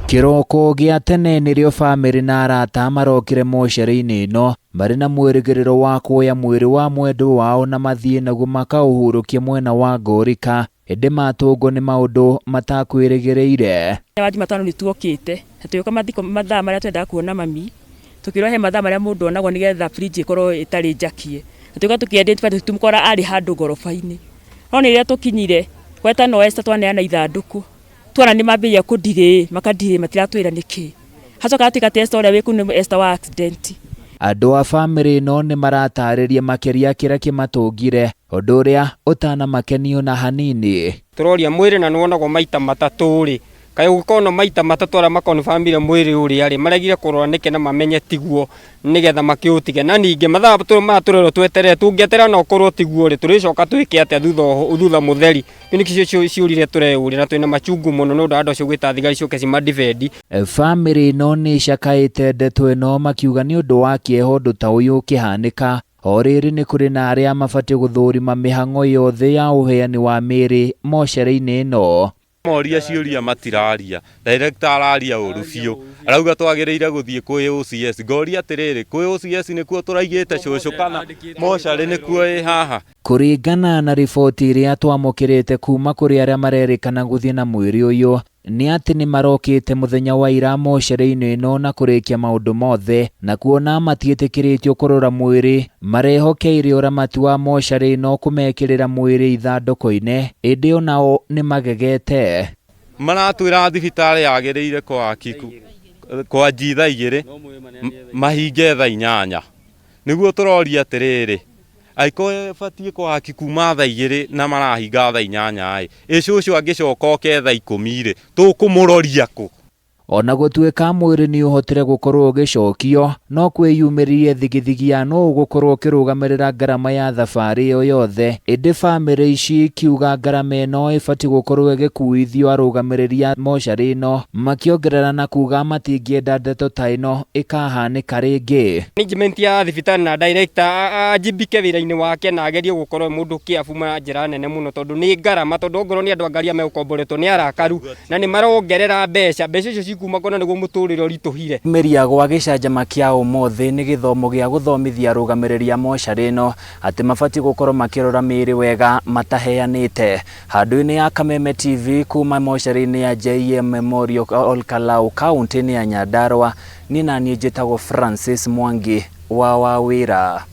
Kiroko gia tene nirio bamiri na arata marokire mocari-ini ino bari na mwirigiriro wa kuoya mwiri wa mwendwa wao na mathie naguo makauhurukia mwena wa Ngorika indi matungwo ni maundu matakwirigireire. Wadi matano ni tuokite tuyoka mathiko mathaa maria twenda kuona mami tukirohe mathaa maria mundu onagwo nigetha fridge ikorwo itari njakie tuyoka tukiidentifa tumukora ari handu gorofa-ini no ni ria tukinyire kweta no esta twaneana ithanduku twana ni mambia kudire makadire matiratwira niki hacoka atika test oria wiku ni esta wa accident. Andu a bamiri no ni maratariria makeria kira kimatungire undu uria utana makenio na hanini. Turoria mwiri na nuonagwo maita matatu ri kai ukono maita matatu ara makonfirmire mwiri uri ari maregire kurora niki na mamenye tiguo nigetha makiutige na ninge mathaa turero twetere tungetera no korwo tiguo ri turicoka twike atia thutha mutheri niki ciurire tureuri na twina machungu muno no ndu cio gwita thigari cioke cimadefendi. Bamiri no ni cakaite ndeto ino makiuga ni undu wa kieho ndu ta uyu kihanika o riri ni kuri na aria mabati guthurima mihango yothe ya uheani wa miri mocari-ini ino. Moria ciuria matiraria director araria uru biu arauga twagiriire guthie kwi OCS ngoria atiriri kwi OCS nikuo turaigite cucu kana mocari nikuo i haha. Kuringana na riboti iria twamukirite kuma kuri aria marerikana guthie na mwiri uyu ni ati ni marokite muthenya wa ira mocari-ini ino na kurikia maundu mothe na kuona matiitikiritio kurora mwiri marehokeire uramati wa mocari ino kumekirira mwiri ithanduku-ini indi onao ni magegete. Maratwira thibitari yagiriire kwa jitha igiri mahinge thaa 8 niguo turoria atiriri aiko batie kwa kuuma thaa 2 na marahinga thaa 8 icucu angicoka oke thaa 10 tukumuroria ku. Ona gutuika mwiri ni uhotire gukorwo gicokio no kwiyumiririe thigithigi no gukorwo kirugamirira garama ya thabari yo yothe indi bamiri ici kiuga garama ino ifati gukorwo igikuithio arugamiria mocari ino makiongerera na kuga matingienda ndeto ta ino ikahanika ringi. Management ya thibitari na director ajibike wira-ini wake na agerie gukorwo mundu kiafuma njira nene muno tondu ni garama tondu ngoro ni andu angaria meukomboretwo ni arakaru na ni marongerera mbeca icio kuma kona niguo muturire rituhire. Meria gwa gicanjama kia umuthi ni githomo gia guthomithia arugamiria mocari ino ati mabati gukorwo makirora miri wega mataheanite. Handu-ini ya Kameme TV kuma mocari-ini ya J.M Memorial Olkalou kaunti-ini ya Nyandarua ni nani njitagwo Francis Mwangi wa wira.